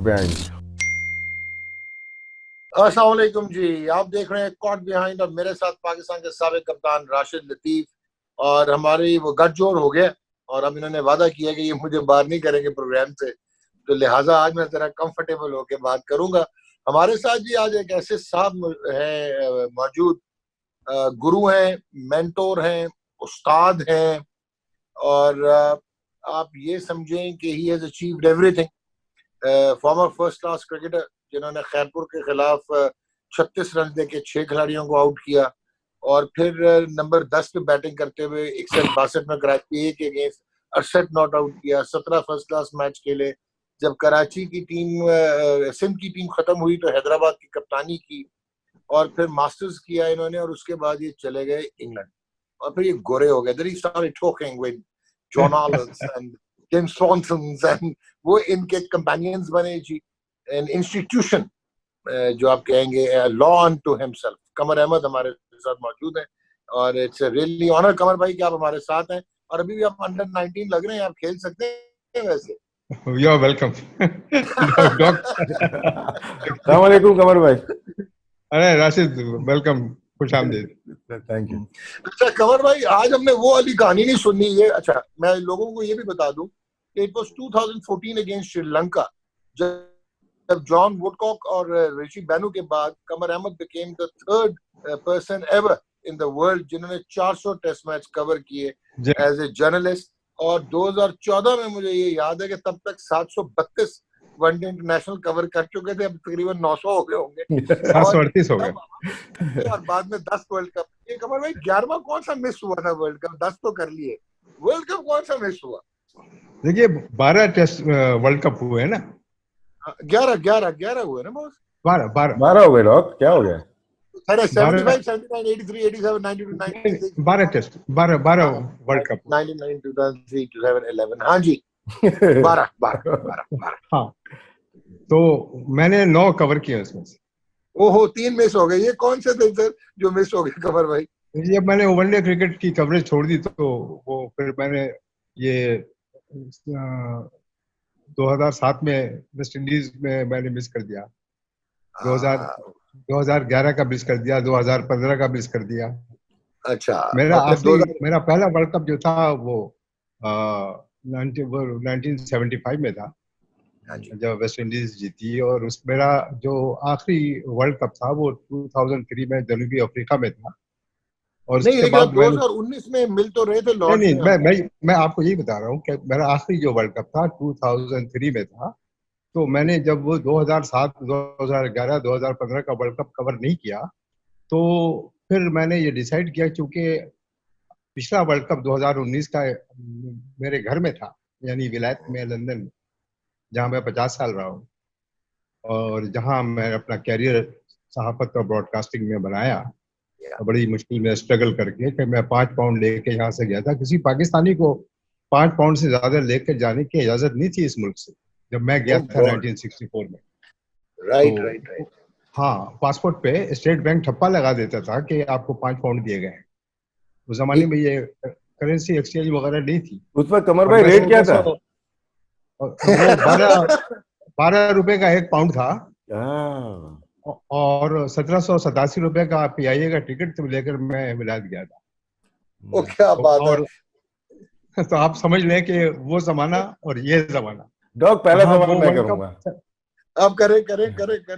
Bench. अस्सलाम वालेकुम जी, आप देख रहे हैं कॉट बिहाइंड और मेरे साथ पाकिस्तान के साबिक कप्तान राशिद लतीफ। और हमारी वो गठजोड़ हो गया और अब इन्होंने वादा किया कि ये मुझे बाहर नहीं करेंगे प्रोग्राम से, तो लिहाजा आज मैं जरा कंफर्टेबल होकर बात करूंगा। हमारे साथ जी आज एक ऐसे साहब हैं मौजूद, गुरु हैं, मेंटोर हैं, उस्ताद हैं और आप ये समझें कि he has achieved everything. Farmer first class cricketer जिन्होंने खैरपुर के खिलाफ 36 रन देके 6 खिलाड़ियों को आउट किया और फिर नंबर 10 पे बैटिंग करते हुए 61-62 में कराची के अगेंस्ट 68 नॉट आउट किया। 17 फर्स्ट क्लास मैच खेले। जब कराची की टीम सिंध की टीम खत्म हुई तो हैदराबाद की कप्तानी की और फिर मास्टर्स किया इन्होंने और उसके बाद ये चले गए इंग्लैंड और फिर ये गोरे हो गए। Then he started talking with John Arlotts and James Swansons and वो इनके कंपेनियंस बने जी। एन इंस्टीट्यूशन जो आप कहेंगे लॉ अनटू हिमसेल्फ। कमर अहमद हमारे साथ मौजूद हैं और इट्स रियली ऑनर कमर भाई कि आप हमारे साथ हैं और अभी भी आप अंडर 19 लग रहे हैं, आप खेल सकते हैं वैसे। You are welcome. अस्सलाम वालेकुम कमर भाई। अरे राशिद वेलकम, खुश आमदीद। Thank you. अच्छा कमर भाई, आज हमने वो वाली कहानी नहीं सुननी है। अच्छा मैं लोगों को ये भी बता दूं कि इट वाज 2014 अगेंस्ट श्रीलंका, जब जॉन वुडकॉक और ऋषि बैनू के बाद Qamar Ahmed became the third person ever in the world जिन्होंने 400 टेस्ट मैच कवर किए एज ए जर्नलिस्ट। और 2014 में मुझे ये याद है कि तब तक 732 वनडे इंटरनेशनल कवर कर चुके थे, अब तकरीबन 900 हो गए होंगे 738 हो गए और बाद में 10 वर्ल्ड कप। ये कमर भाई 11वां कौन सा मिस हुआ था वर्ल्ड कप? 10 तो कर लिए, वर्ल्ड कप कौन सा मिस हुआ? देखिए 12 टेस्ट वर्ल्ड कप हुए हैं ना। 11 हुए ना बॉस। 12 हो गए डॉग, क्या हो गया? 75, 79, 83, 87, 92, 96, 12 टेस्ट, 12 वर्ल्ड कप। 99, 2003, 2011। हाँ जी 12। हाँ, तो मैंने 9 कवर किए उसमें से। ओहो 3 मिस हो गए। ये कौन से थे सर जो मिस हो गए कमर भाई? जब मैंने वनडे क्रिकेट की कवरेज छोड़ दी तो वो फिर मैंने ये 2007 में वेस्ट इंडीज में मैंने मिस कर दिया, 2011 का मिस कर दिया, 2015 का मिस कर दिया। अच्छा मेरा पहला वर्ल्ड कप जो था वो 1975 में था जब वेस्ट इंडीज जीती, और उस मेरा जो आखिरी वर्ल्ड कप था वो 2003 में जनूबी अफ्रीका में था। और नहीं उसके लेकिन बाद 2019 में मिल तो रहे थे लॉर्ड्स में। मैं आपको यही बता रहा हूँ कि मेरा आखिरी जो वर्ल्ड कप था 2003 में था। तो मैंने जब वो 2007, 2011, 2015 का वर्ल्ड कप कवर नहीं किया तो फिर मैंने ये डिसाइड किया, क्योंकि पिछला वर्ल्ड कप 2019 का मेरे घर में था, यानी विलायत में लंदन में, जहाँ मैं 50 साल रहा हूँ और जहाँ मैं अपना कैरियर सहाफत और ब्रॉडकास्टिंग में बनाया, बड़ी मुश्किल में स्ट्रगल करके कि मैं 5 पाउंड लेके यहाँ से गया था। किसी पाकिस्तानी को 5 पाउंड से ज्यादा लेकर जाने की इजाजत नहीं थी इस मुल्क से जब मैं गया था 1964 में। राइट। हाँ, पासपोर्ट पे स्टेट बैंक ठप्पा लगा देता था कि आपको 5 पाउंड दिए गए। उस जमाने में ये करेंसी एक्सचेंज वगैरह नहीं थी। उस पर कमर भाई रेट क्या था? वो 12 रुपए का 1 पाउंड था और 1787 रुपए का PIA का टिकट लेकर मैं विलायत गया था। ओ क्या बात है। तो आप समझ लें कि वो जमाना और ये जमाना। डॉग पहला सवाल मैं करूंगा। आप करें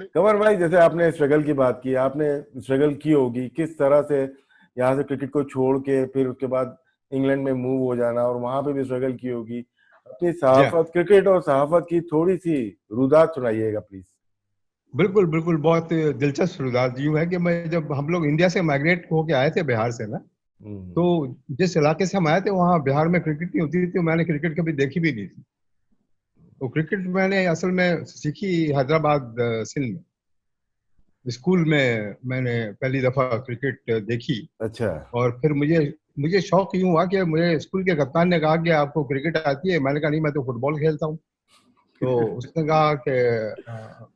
कमर भाई, जैसे आपने स्ट्रगल की बात की, आपने स्ट्रगल की होगी किस तरह से यहाँ से क्रिकेट को छोड़ के फिर उसके बाद इंग्लैंड में मूव हो जाना, और वहां पे भी स्ट्रगल की होगी। अपनी सहाफत, क्रिकेट और सहाफत की थोड़ी सी रुदात सुनाइएगा प्लीज। बिल्कुल, बहुत दिलचस्प रुदात यूं है कि मैं जब हम लोग इंडिया से माइग्रेट होके आए थे बिहार से ना, तो जिस इलाके से हम आए थे वहाँ बिहार में क्रिकेट नहीं होती थी, मैंने क्रिकेट कभी देखी भी नहीं थी। तो क्रिकेट मैंने असल में सीखी हैदराबाद सिंध में, स्कूल में मैंने पहली दफा क्रिकेट देखी। अच्छा। और फिर मुझे शौक यूं हुआ कि मुझे स्कूल के कप्तान ने कहा कि आपको क्रिकेट आती है? मैंने कहा नहीं, मैं तो फुटबॉल खेलता हूँ। तो उसने कहा कि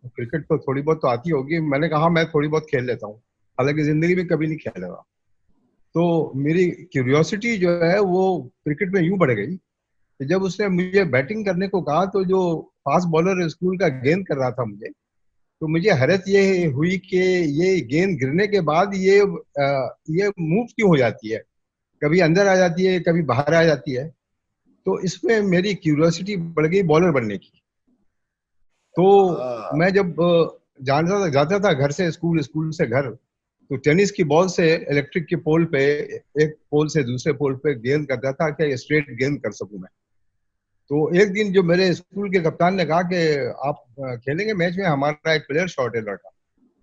क्रिकेट तो थोड़ी बहुत तो आती होगी। मैंने कहा मैं थोड़ी बहुत खेल लेता हूँ, हालांकि जिंदगी में कभी नहीं खेला था। तो मेरी क्यूरियोसिटी जो है वो क्रिकेट में यूं बढ़ गई तो जब उसने मुझे बैटिंग करने को कहा तो जो फास्ट बॉलर स्कूल का गेंद कर रहा था मुझे, तो मुझे हैरत ये हुई कि ये गेंद गिरने के बाद ये मूव क्यों हो जाती है, कभी अंदर आ जाती है कभी बाहर आ जाती है। तो इसमें मेरी क्यूरियोसिटी बढ़ गई बॉलर बनने की। तो मैं जब जाता था घर से स्कूल, स्कूल से घर, तो टेनिस की बॉल से इलेक्ट्रिक के पोल पे, एक पोल से दूसरे पोल पे गेंद करता था कि स्ट्रेट गेंद कर सकूं मैं। तो एक दिन जो मेरे स्कूल के कप्तान ने कहा कि आप खेलेंगे मैच में, हमारा एक प्लेयर शॉर्ट है लड़का।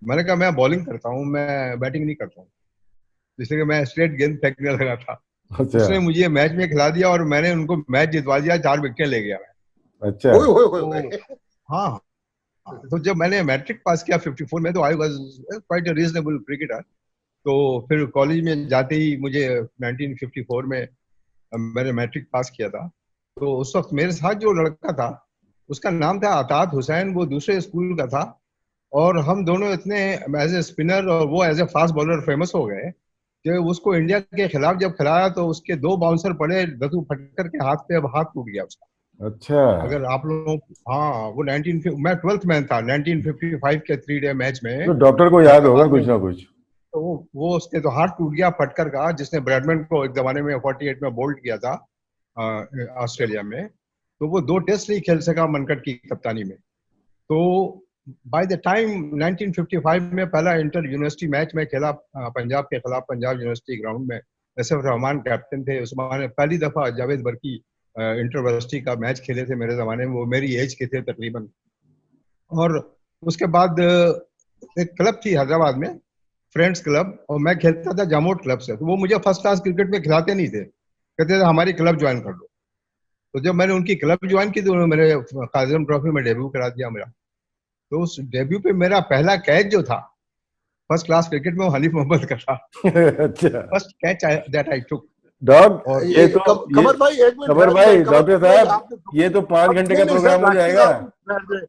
मैंने कहा मैं बॉलिंग करता हूँ, मैं बैटिंग नहीं करता हूँ, इसलिए मैं स्ट्रेट गेंद फेंकने लगा था। अच्छा उसने मुझे मैच में खिला दिया और मैंने उनको मैच जितवा दिया, 4 विकेटें ले गया मैं। अच्छा। तो हाँ, तो जब मैंने मैट्रिक पास किया 54 में, तो I was quite a reasonable cricketer. तो फिर कॉलेज में जाते ही मुझे 1954 में मैंने मैट्रिक पास किया था। तो उस वक्त मेरे साथ जो लड़का था उसका नाम था अतात हुसैन, वो दूसरे स्कूल का था। और हम दोनों इतने एज ए स्पिनर और वो as a fast bowler famous हो गए कि उसको इंडिया के खिलाफ जब खिलाया तो उसके 2 बाउंसर पड़े दतू फटकर के हाथ पे, अब हाथ टूट गया उसका। अच्छा। अगर आप लोग, हाँ, वो 19 मैं 12th मैन था 1955 के 3 डे मैच में तो डॉक्टर को याद होगा हैदराबाद में। कुछ ना कुछ। तो वो उसके तो हाथ टूट गया फटकर का, जिसने ब्रैडमैन को एक जमाने में 48 में बोल्ड किया था ऑस्ट्रेलिया में। तो वो 2 टेस्ट नहीं खेल सका मनकट की कप्तानी में। तो बाय द टाइम 1955 में पहला इंटर यूनिवर्सिटी मैच में खेला पंजाब के खिलाफ, पंजाब यूनिवर्सिटी ग्राउंड में। एसएफ रहमान कैप्टन थे उस जमाने, पहली दफा जावेद बर्की इंटरवर्सिटी का मैच खेले थे मेरे जमाने में, वो मेरी एज के थे तकरीबन। और उसके बाद एक क्लब थी हैदराबाद में, फ्रेंड्स क्लब, और मैं खेलता था जामोट क्लब से। तो वो मुझे फर्स्ट क्लास क्रिकेट में खिलाते नहीं थे, कहते थे हमारी क्लब ज्वाइन कर लो। तो जब मैंने उनकी क्लब ज्वाइन की तो उन्होंने मेरे काजिम ट्रॉफी में डेब्यू करा दिया मेरा। तो उस डेब्यू पे मेरा पहला कैच जो था फर्स्ट क्लास क्रिकेट में, वो हनीफ मोहम्मद का था। अच्छा। First catch that I took. Dog और ये तो ये कमर भाई एक मिनट कमर ठहर जाए, भाई, कमर डॉक्टर भाई साहब आपने ये तो 5 अब घंटे नहीं का नहीं सर, प्रोग्राम हो राशिद जाएगा। आप ठहर जाए।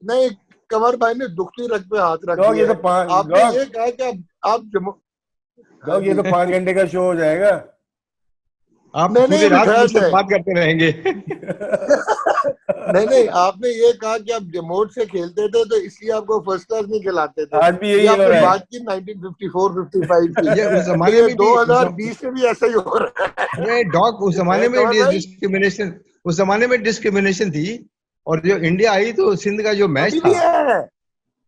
नहीं, कमर भाई ने दुखती रग पे हाथ रख डॉग ये दिया तो है। 5 आपने डॉग ये कहा कि आप जम्मू, हाँ डॉग ये जी, तो 5 घंटे का शो हो जाएगा। आप नहीं पूरी नहीं रात ठहर मुझसे जाए। बात करते रहेंगे। नहीं नहीं, आपने ये कहा कि आप जमोट से खेलते थे तो इसलिए आपको फर्स्ट क्लास नहीं खिलाते थे। आज भी ये यही हो आपने रहा है। बात की 1954-55 की, ये उस तो जमाने ये में भी 2020 में भी ऐसा ही हो रहा है। ये डॉग उस जमाने में कमर भाई डिस्क्रिमिनेशन, उस जमाने में डिस्क्रिमिनेशन थी। और जो इंडिया आई तो सिंध का जो मैच अभी था, भी है।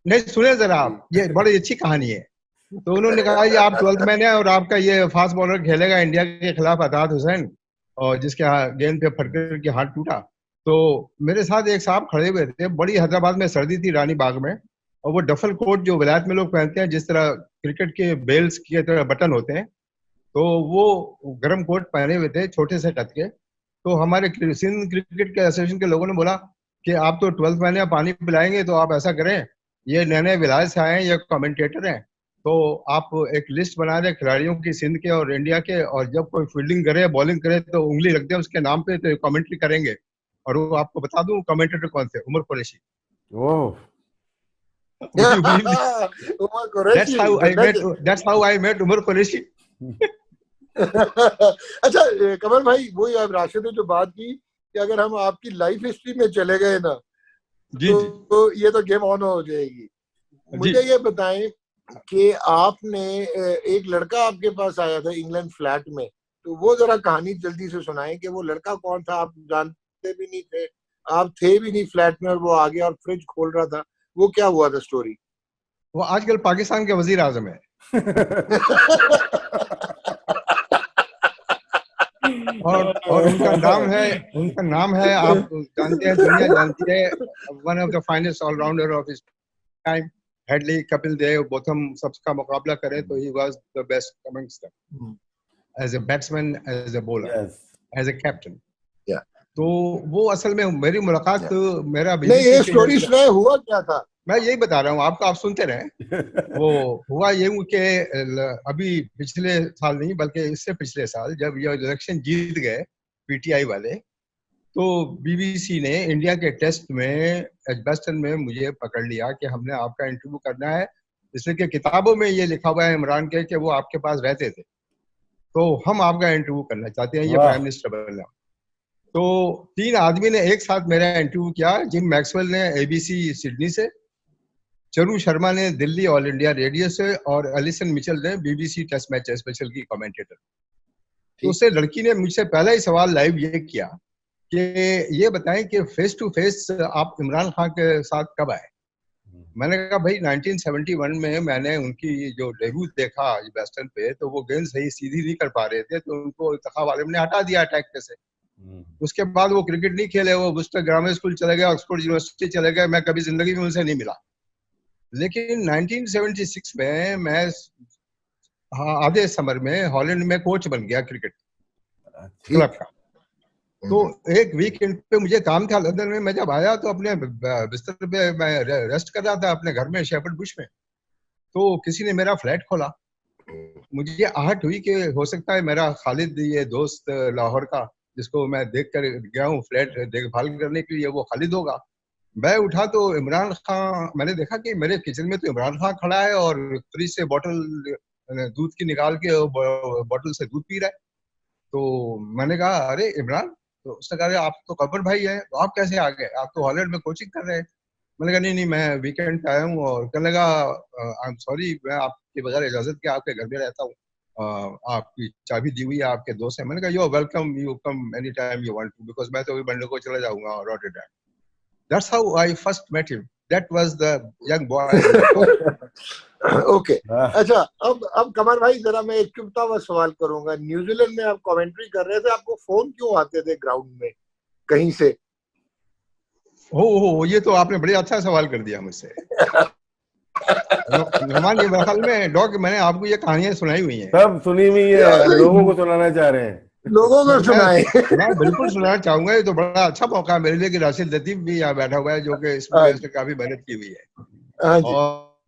नहीं सुने जरा आप, ये बड़ी अच्छी कहानी है। तो उन्होंने कहा ये आप 12th मैन है और आपका ये फास्ट बॉलर खेलेगा इंडिया के खिलाफ अतात हुसैन, और जिसके गेंद पे फटकर के हाथ टूटा। तो मेरे साथ एक साहब खड़े हुए थे, बड़ी हैदराबाद में सर्दी थी रानी बाग में, और वो डफल कोट जो विलायत में लोग पहनते हैं, जिस तरह क्रिकेट के बेल्स की तरह बटन होते हैं, तो वो गर्म कोट पहने हुए थे छोटे से कद के। तो हमारे सिंध क्रिकेट के एसोसिएशन के लोगों ने बोला कि आप तो 12th मैन है, पानी पिलाएंगे, तो आप ऐसा करें, ये नए नए विलायत से आए हैं, ये कमेंटेटर हैं, तो आप एक लिस्ट बना दें खिलाड़ियों की सिंध के और इंडिया के, और जब कोई फील्डिंग करे बॉलिंग करे तो उंगली रख दें उसके नाम पे, तो कमेंट्री करेंगे। और वो आपको बता दूं कमेंटेटर कौन थे, Omar Kureishi. Oh. Would you believe this? Omar Kureishi the legend. That's how I met Omar Kureishi. अच्छा कमल भाई, वही आप राशिद ने जो बात की कि अगर हम आपकी लाइफ हिस्ट्री में चले गए ना जी जी तो ये तो गेम ऑन हो जाएगी। जी। मुझे ये बताएं कि आपने एक लड़का आपके पास आया था इंग्लैंड फ्लैट में, तो वो जरा कहानी जल्दी से सुनाएं कि वो लड़का कौन था। आप जानते भी नहीं थे, आप थे भी नहीं फ्लैट में, और वो आ गया और फ्रिज खोल रहा था। वो क्या हुआ था स्टोरी? वो आजकल पाकिस्तान के वजीर आजम है। और उनका नाम है आप जानते हैं, दुनिया जानती है, one of the finest allrounder of his time. Hadlee, Kapil Dev, Botham सबका मुकाबला करें तो he was the best amongst them, as a batsman, as a bowler, yes. As a captain. या तो वो असल में मेरी मुलाकात मेरा नहीं, बीबीसी ये के स्टोरी सुनाए, हुआ क्या था? मैं यही बता रहा हूँ आपको, आप सुनते रहे। वो हुआ ये कि अभी पिछले साल नहीं बल्कि इससे पिछले साल जब ये इलेक्शन जीत गए पीटीआई वाले, तो बीबीसी ने इंडिया के टेस्ट में एजबेस्टन में मुझे पकड़ लिया कि हमने आपका इंटरव्यू करना है, इसलिए कि किताबों में ये लिखा हुआ है इमरान के कि वो आपके पास रहते थे, तो हम आपका इंटरव्यू करना चाहते हैं, ये वाह। प्राइम मिनिस्टर बनना। तो 3 आदमी ने एक साथ मेरा इंटरव्यू किया। जिम मैक्सवेल ने एबीसी सिडनी से, चरू शर्मा ने दिल्ली ऑल इंडिया रेडियो से, और एलिसन मिचेल ने बीबीसी टेस्ट मैच स्पेशल की कमेंटेटर। तो उससे लड़की ने मुझसे पहला ही सवाल लाइव ये किया कि ये बताएं कि फेस टू फेस आप इमरान खान के साथ कब आए। मैंने कहा भाई 1971 में मैंने उनकी जो डेब्यू देखा वेस्टर्न पे, तो वो गेंद सही सीधी नहीं कर पा रहे थे, तो उनको इत्तेखाब वाले ने हटा दिया अटैक पे से। उसके बाद वो क्रिकेट नहीं खेले, वो बुस्टर ग्रामर स्कूल चले गए, ऑक्सफोर्ड यूनिवर्सिटी चले गए, मैं कभी जिंदगी में उनसे नहीं मिला। लेकिन 1976 में मैं आधे समर में हॉलैंड में कोच बन गया क्रिकेट क्लब का। तो एक वीकेंड पे मुझे काम था लंदन में। मैं जब आया तो अपने बिस्तर पे मैं रेस्ट कर रहा था अपने घर में शेफर्ड बुश में, तो किसी ने मेरा फ्लैट खोला। मुझे आहट हुई कि हो सकता है मेरा खालिद, ये दोस्त लाहौर का जिसको मैं देख कर गया हूँ फ्लैट देखभाल करने के लिए, वो खालिद होगा। मैं उठा तो इमरान खान, मैंने देखा कि मेरे किचन में तो इमरान खान खड़ा है और फ्रिज से बोतल दूध की निकाल के बोतल से दूध पी रहा है। तो मैंने कहा अरे इमरान, तो उसने कहा आप तो कमर भाई है, तो आप कैसे आ गए, आप तो हॉलैंड में कोचिंग कर रहे हैं। मैंने कहा नहीं मैं वीकेंड पे आया हूँ। और कहने लगा आई एम सॉरी, मैं आपके बगैर इजाजत के आपके घर में रहता हूँ, आपकी चाबी दी हुई है, आपके दोस्त है। मैंने कहा you are welcome, you come any time you want to, because मैं तो अभी मंडे को चला जाऊंगा Rotterdam. That's how I first met him, that was the young boy. Okay अच्छा, अब कमर भाई जरा मैं एक चुपता हुआ सवाल करूंगा। न्यूजीलैंड में आप कमेंट्री कर रहे थे, आपको फोन क्यों आते थे ग्राउंड में कहीं से? हो ये तो आपने बड़े अच्छा सवाल कर दिया मुझसे। नोमान, ये ख्याल में डॉग मैंने आपको ये कहानियां सुनाई हुई हैं, सब सुनी हुई है, लोगों को सुनाना चाह रहे हैं। लोगों को सुनाए। मैं बिल्कुल सुनाना चाहूंगा। ये तो बड़ा अच्छा मौका है मेरे लिए कि राशिद लतीफ भी यहाँ बैठा हुआ है, जो कि इसमें इसने काफी मेहनत की हुई है।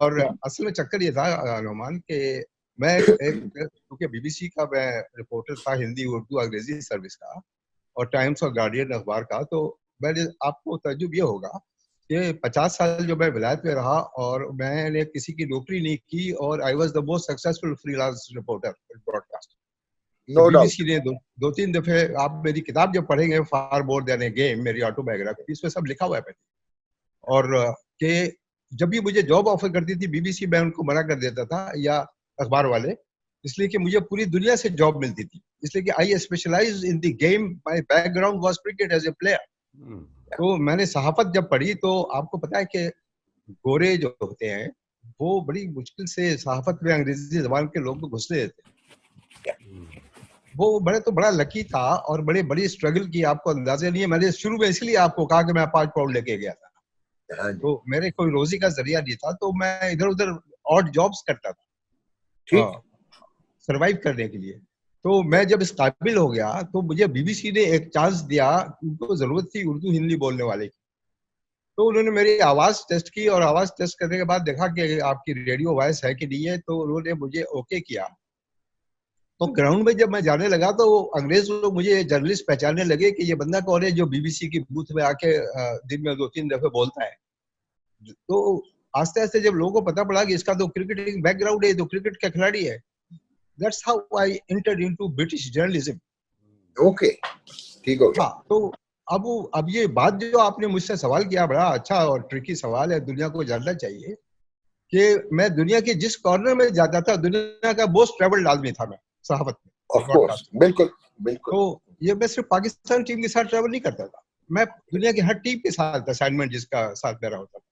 और असल में चक्कर ये था नोमान के मैं क्योंकि बीबीसी का मैं रिपोर्टर था, हिंदी उर्दू अंग्रेजी सर्विस का और टाइम्स और गार्डियन अखबार का। तो मैंने आपको तजुब ये होगा कि 50 साल जो मैं विलायत में रहा और मैंने किसी की नौकरी नहीं की, और I was the most successful freelance reporter broadcast. No BBC ने दो तीन दफे, आप मेरी किताब जब पढ़ेंगे for more than a game, मेरी ऑटोबायोग्राफी, इसमें सब लिखा हुआ है पहले। और कि जब भी मुझे जॉब ऑफर करती थी बीबीसी, मैं उनको मना कर देता था या अखबार वाले, इसलिए कि मुझे पूरी दुनिया से जॉब मिलती थी, इसलिए कि I specialise in the game, my background was cricket as a player. तो मैंने सहाफत जब पढ़ी तो आपको पता है कि गोरे जो होते हैं वो बड़ी मुश्किल से सहाफत में अंग्रेजी जबान के लोग घुस रहे थे। वो बड़ा लकी था और बड़ी स्ट्रगल की, आपको अंदाजा नहीं है। मैंने शुरू में इसलिए आपको कहा कि मैं 5 पाउंड लेके गया था, तो मेरे कोई रोजी का जरिया नहीं था, तो मैं इधर उधर ऑड जॉब्स करता था सरवाइव करने के लिए। तो मैं जब इस काबिल हो गया तो मुझे बीबीसी ने एक चांस दिया, उनको जरूरत थी उर्दू हिंदी बोलने वाले की। तो उन्होंने मेरी आवाज टेस्ट की और आवाज टेस्ट करने के बाद देखा कि आपकी रेडियो वॉइस है कि नहीं है, तो उन्होंने मुझे ओके किया। तो ग्राउंड में जब मैं जाने लगा तो अंग्रेज लोग मुझे जर्नलिस्ट पहचानने लगे कि ये बंदा कौन है जो बीबीसी की बूथ में आके दिन में 2-3 दफे बोलता है। तो आस्ते आस्ते जब लोगों को पता पड़ा कि इसका तो क्रिकेटिंग बैकग्राउंड है, तो क्रिकेट का खिलाड़ी है, that's how I entered into British journalism. Okay, ठीक हो गया। हाँ, तो अब ये बात जो आपने मुझसे सवाल किया, बड़ा अच्छा और ट्रिकी सवाल है, दुनिया को जानना चाहिए कि मैं दुनिया के जिस कॉर्नर में जाता था, दुनिया का मोस्ट ट्रेवल्ड आदमी था मैं सहाफत में। ऑफ कोर्स, बिल्कुल बिल्कुल। तो ये मैं सिर्फ पाकिस्तान टीम के साथ ट्रेवल नहीं करता था, मैं दुनिया की हर टीम के साथ असाइनमेंट जिसका साथ मेरा होता था।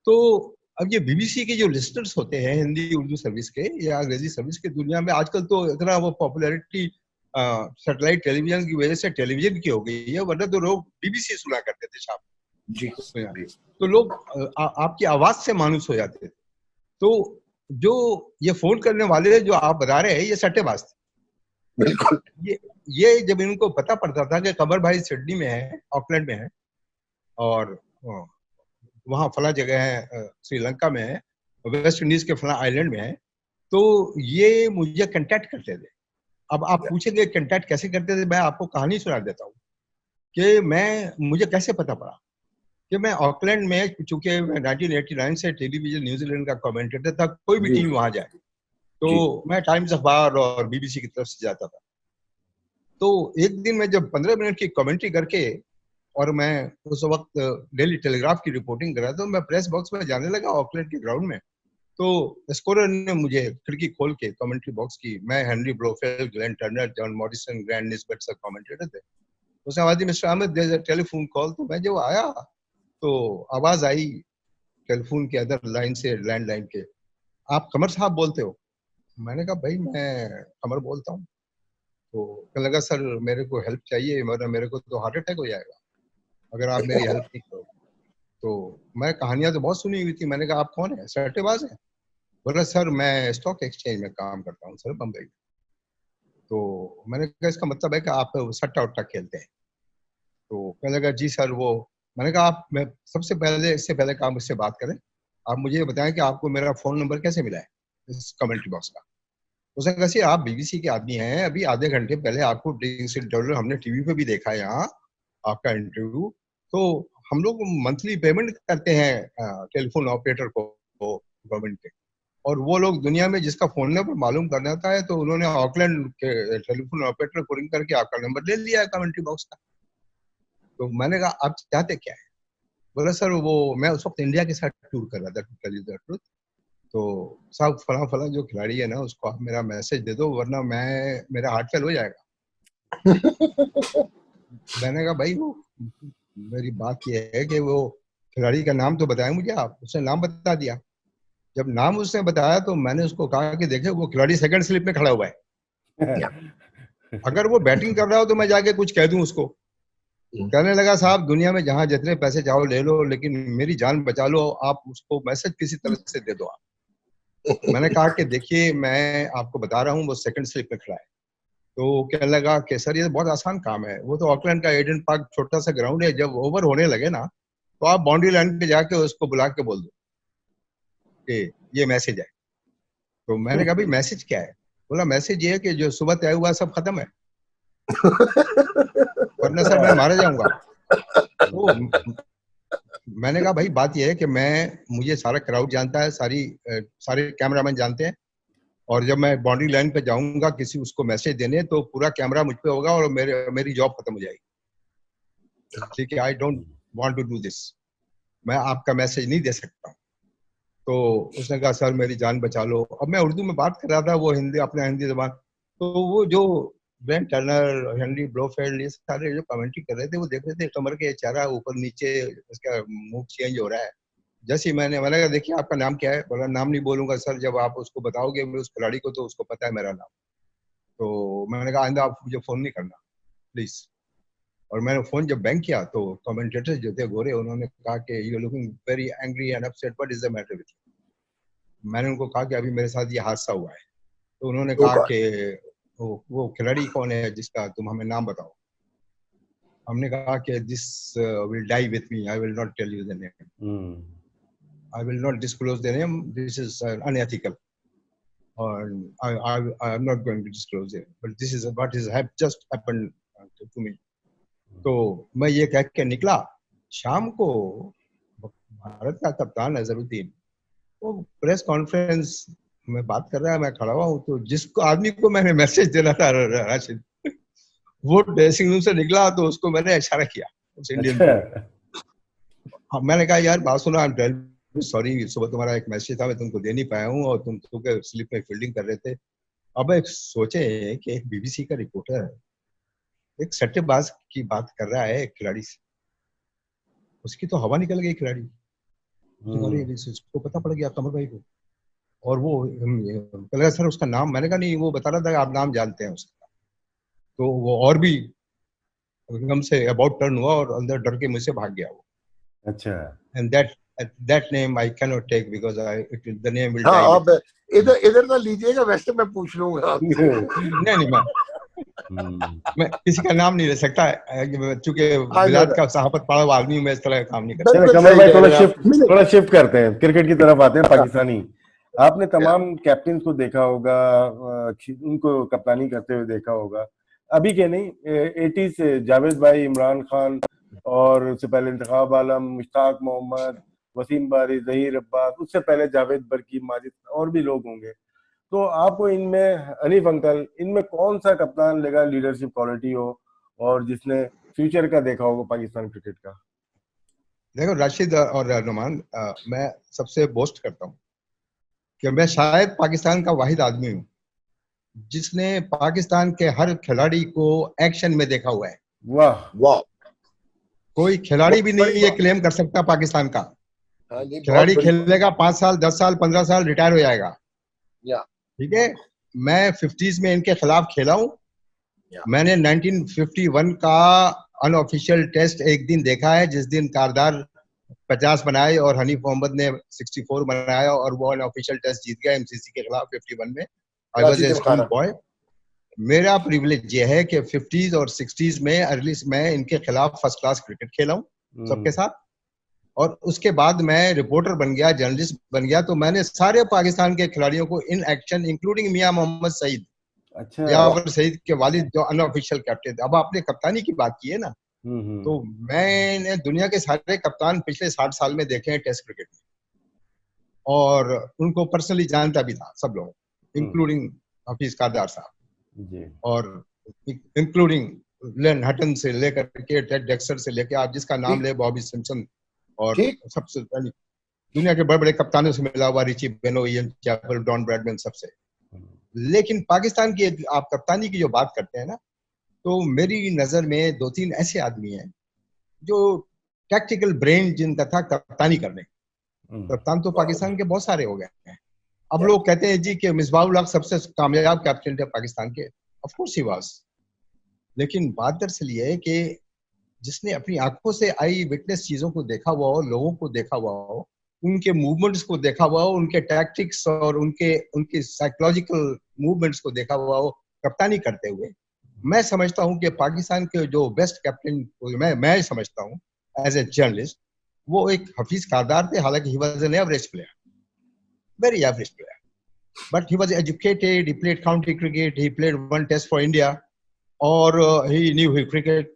तो अब ये बीबीसी के जो लिस्टर्स होते हैं हिंदी उर्दू सर्विस के या अंग्रेजी सर्विस के, दुनिया में आजकल तो इतना वो पॉपुलैरिटी सैटेलाइट टेलीविजन की वजह से टेलीविजन की हो गई है, वरना तो लोग बीबीसी सुना करते थे शाम जी। तो लोग आपकी आवाज से मानूस हो जाते थे। तो जो ये फोन करने वाले जो आप बता रहे हैं ये सट्टेबाज थे, बिल्कुल। ये जब इनको पता पड़ता था कि कमर भाई सिडनी में है, ऑकलैंड में है और वहाँ फला जगह है, श्रीलंका में है, वेस्ट इंडीज के फला आइलैंड में है, तो ये मुझे कांटेक्ट करते थे। अब आप पूछेंगे कांटेक्ट कैसे करते थे, मैं आपको कहानी सुना देता हूँ कि मुझे कैसे पता पड़ा कि मैं ऑकलैंड में, चूंकि 1989 से टेलीविजन न्यूजीलैंड का कमेंटेटर था, कोई भी टीम वहां जाए तो मैं टाइम्स अखबार और बीबीसी की तरफ से जाता था। तो एक दिन मैं जब 15 मिनट की कमेंट्री करके और मैं उस वक्त डेली टेलीग्राफ की रिपोर्टिंग कर रहा था, तो मैं प्रेस बॉक्स में जाने लगा ऑकलैंड के ग्राउंड में। तो स्कोरर ने मुझे खिड़की खोल के कमेंट्री बॉक्स की, मैं Henry Blofeld, Glenn Turner, John Morrison, Grant Nisbet सब कमेंटेटर थे। उसने आवाज दी, mister Ahmed there is a telephone call. तो मैं जब आया तो आवाज आई टेलीफोन के अदर लाइन से, लैंडलाइन के, आप कमर साहब बोलते हो? मैंने कहा भाई मैं कमर बोलता हूँ। तो कहने लगा सर मेरे को हेल्प चाहिए, वरना मेरे को तो हार्ट अटैक हो जाएगा अगर आप मेरी हेल्प नहीं करो। तो मैं कहानियां तो बहुत सुनी हुई थी। मैंने कहा आप कौन है, सट्टेबाज है? बोला सर मैं स्टॉक एक्सचेंज में काम करता हूँ सर, बम्बई। तो मैंने कहा इसका मतलब है कि आप सट्टा उट्टा खेलते हैं? तो कहने लगा जी सर वो। मैंने कहा आप, मैं सबसे पहले, इससे पहले कि आप मुझसे बात करें, आप मुझे ये बताएं कि आपको मेरा फोन नंबर कैसे मिला है इस कमेंट्री बॉक्स का। उसने कहा सी आप बीबीसी के आदमी हैं, अभी आधे घंटे पहले आपको $1 हमने टीवी पे भी देखा है यहाँ आपका इंटरव्यू। तो हम लोग मंथली पेमेंट करते हैं टेलीफोन ऑपरेटर को गवर्नमेंट के, और वो लोग दुनिया में जिसका फोन नंबर मालूम करना था है, तो उन्होंने ऑकलैंड के टेलीफोन ऑपरेटर को रिंग करके आपका नंबर ले लिया है कमेंट्री बॉक्स का। तो मैंने कहा आप चाहते क्या है? बोला सर वो मैं उस वक्त इंडिया के साथ टूर कर रहा था, to tell you the truth. तो साहब फला फला जो खिलाड़ी है ना उसको आप मेरा मैसेज दे दो, वरना मैं, मेरा हार्ट फेल हो जाएगा। मैंने कहा भाई वो मेरी बात ये है कि वो खिलाड़ी का नाम तो बताया मुझे आप। उसने नाम बता दिया। जब नाम उसने बताया तो मैंने उसको कहा कि देखे वो खिलाड़ी सेकंड स्लिप में खड़ा हुआ है, अगर वो बैटिंग कर रहा हो तो मैं जाके कुछ कह दूं उसको। कहने लगा साहब दुनिया में जहां जितने पैसे चाहो ले लो, लेकिन मेरी जान बचा लो, आप उसको मैसेज किसी तरह से दे दो आप। मैंने कहा कि देखिए मैं आपको बता रहा हूँ वो सेकंड स्लिप में खड़ा है। तो कहने लगा कि सर ये तो बहुत आसान काम है, वो तो ऑकलैंड का एडन पार्क छोटा सा ग्राउंड है, जब ओवर होने लगे ना तो आप बाउंड्री लाइन पे जाके उसको बुला के बोल दो कि ये मैसेज है। तो मैंने कहा भाई मैसेज क्या है? बोला मैसेज ये है कि जो सुबह तय हुआ सब खत्म है, वरना सर मैं मारा जाऊंगा। तो मैंने कहा भाई बात यह है कि मुझे सारा क्राउड जानता है, सारे कैमरामैन जानते हैं, और जब मैं बाउंड्री लाइन पे जाऊंगा किसी उसको मैसेज देने तो पूरा कैमरा मुझ पे होगा और मेरी जॉब खत्म हो जाएगी। ठीक है, I don't want to do this, मैं आपका मैसेज नहीं दे सकता। तो उसने कहा सर मेरी जान बचा लो। अब मैं उर्दू में बात कर रहा था, वो हिंदी, अपना हिंदी जबान। तो वो जो ग्लेन टर्नर, हेनरी ब्लोफेल्ड, ये सारे जो कमेंट्री कर रहे थे वो देख रहे थे कमर के चेहरा ऊपर नीचे, इसका मुंह चेंज हो रहा है। जैसे ही मैंने कहा देखिए आपका नाम क्या है? बोला नाम नहीं बोलूंगा सर, जब आप उसको बताओगे उस खिलाड़ी को तो उसको पता है मेरा नाम। तो मैंने कहा आइंदा आप मुझे फोन नहीं करना प्लीज। और मैंने फोन जब बैंक किया तो कमेंटेटर जो थे गोरे, उन्होंने कहा कि you are looking very angry and upset, what is the matter with you? मैंने उनको कहा कि अभी मेरे साथ ये हादसा हुआ है। तो उन्होंने कहा कि वो खिलाड़ी कौन है जिसका तुम हमें नाम बताओ। हमने कहा कि this will die with me, I will not tell you the name, I will not disclose the name. This is unethical, or I am not going to disclose it. But this is what is just happened to me. तो मैं ये कह के निकला। शाम को भारत का कप्तान अजहरुद्दीन वो प्रेस कॉन्फ्रेंस में बात कर रहा है, मैं खड़ा हुआ हूँ। तो जिसको आदमी को मैंने मैसेज देना था राशिद, वो ड्रेसिंग रूम से निकला तो उसको मैंने इशारा किया उस इंडियन को। मैंने कहा यार बात सुनो, आई एम सॉरी, सुबह तुम्हारा एक मैसेज था मैं तुमको दे नहीं पाया हूँ और तुम तो स्लिप में फील्डिंग कर रहे थे। अब एक सोचे कि एक बीबीसी का रिपोर्टर एक सट्टेबाज की बात कर रहा है एक खिलाड़ी से, उसकी तो हवा निकल गई खिलाड़ी। उसको पता पड़ गया कमर भाई को, और वो कह लगा सर उसका नाम। मैंने कहा नहीं, वो बता रहा था आप नाम जानते हैं उसका। तो वो और भी एकदम से अबाउट टर्न हुआ और अंदर डर के मुझसे भाग गया वो। अच्छा। And that name I cannot take because the name will हाँ, die with me. इधर ना लीजिएगा, वैसे मैं पूछ लूंगा। नहीं मैं किसी का नाम नहीं ले सकता चूंकि विराट का सहाफत पड़ा हुआ आदमी, मैं इस तरह का काम नहीं करता। चलो कमर भाई थोड़ा शिफ्ट करते हैं, क्रिकेट की तरफ आते हैं। पाकिस्तानी, आपने तमाम कैप्टन को देखा होगा, उनको कप्तानी करते हुए देखा होगा, अभी के नहीं, 80s से जावेद भाई, इमरान खान, और उससे पहले इंतखाब आलम, मुश्ताक मोहम्मद, वसीम बारी, जहीर अब्बास, उससे पहले जावेद बरकी, माजिद, और भी लोग होंगे। तो आपको इनमें, हनीफ अंकल, इनमें कौन सा कप्तान लगा लीडरशिप क्वालिटी हो और जिसने फ्यूचर का देखा होगा पाकिस्तान क्रिकेट का? देखो राशिद और नुमान, मैं सबसे बोस्ट करता हूँ कि मैं शायद पाकिस्तान का वाहिद आदमी हूँ जिसने पाकिस्तान के हर खिलाड़ी को एक्शन में देखा हुआ है। वाह। वाह, कोई खिलाड़ी भी बहुत बड़ी नहीं ये बात। क्लेम कर सकता पाकिस्तान का। हाँ जी, बहुत खिलाड़ी बड़ी बात। खेलेगा 5 साल 10 साल 15 साल, रिटायर हो जाएगा। या ठीक है, मैं 50s में इनके खिलाफ खेला हूँ। या मैंने 1951 का अनऑफिशियल टेस्ट एक दिन देखा है, जिस दिन कारदार 50 बनाए और हनीफ मोहम्मद ने 64 बनाया और वो अनऑफिशियल टेस्ट जीत गया एमसीसी के खिलाफ 51 में। I was Karachi A school Gymkhana. Boy. मेरा प्रिविलेज ये है कि 50s और 60s में एटलीस्ट मैं इनके खिलाफ फर्स्ट क्लास क्रिकेट खेला हूँ सबके साथ। और उसके बाद मैं रिपोर्टर बन गया, जर्नलिस्ट बन गया, तो मैंने सारे पाकिस्तान के खिलाड़ियों को इन एक्शन, इंक्लूडिंग मियां मोहम्मद सईद, अच्छा। यावर सईद के वालिद जो अनऑफिशियल कैप्टन थे। अब आपने कप्तानी की बात की है ना, तो मैंने दुनिया के सारे कप्तान पिछले 60 साल में देखे हैं टेस्ट क्रिकेट में, और उनको पर्सनली जानता भी था सब लोग, इंक्लूडिंग हफीज कारदार साहब, जी। और इंक्लूडिंग लेन हटन से लेकर के टेड डेक्सटर से लेकर आप जिसका नाम ठीक ले, बॉबी सिम्पसन, और ठीक। सबसे पहले दुनिया के बड़े बड़े कप्तानों से मिला हुआ, रिची बेनो, इयन चैपल, डॉन ब्रैडमैन, सबसे। लेकिन पाकिस्तान की आप कप्तानी की जो बात करते हैं ना, तो मेरी नजर में 2-3 ऐसे आदमी हैं जो टैक्टिकल ब्रेन जिनका था कप्तानी करने। कप्तान तो पाकिस्तान के बहुत सारे हो गए हैं। अब लोग कहते हैं जी कि मिसबाहुल हक सबसे कामयाब कैप्टन थे पाकिस्तान के। ऑफ कोर्स ही वाज, लेकिन बात दरअसल ये है कि जिसने अपनी आंखों से आई विटनेस चीजों को देखा हुआ हो, लोगों को देखा हुआ हो, उनके मूवमेंट्स को देखा हुआ हो, उनके टैक्टिक्स और उनके उनके साइकोलॉजिकल मूवमेंट्स को देखा हुआ हो कप्तानी करते हुए, मैं समझता हूं कि पाकिस्तान के जो बेस्ट कैप्टन मैं समझता हूं एज ए जर्नलिस्ट, वो एक हफीज कारदार थे। हालांकि he was an average player, very average player, but he was educated. He played county cricket. He played one test for India, or he knew his cricket,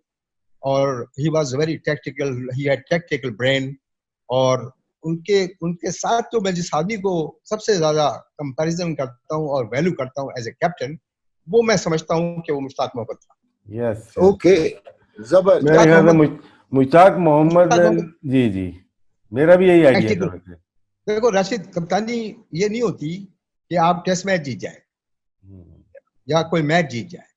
or he was very tactical. He had tactical brain. और उनके उनके साथ तो मैं जिस आदमी को सबसे ज्यादा कंपैरिजन करता हूँ और वैल्यू करता हूँ एज ए कैप्टन, वो मैं समझता हूँ कि वो मुश्ताक मोहम्मद था। यस। ओके, जबरदस्त। मेरे ख्याल से मुश्ताक मुश्ताक मोहम्मद। मोहम्मद जी जी, मेरा भी यही आइडिया था टैक्टिकल। वैसे। देखो राशिद, कप्तानी ये नहीं होती कि आप टेस्ट मैच जीत जाए या कोई मैच जीत जाए।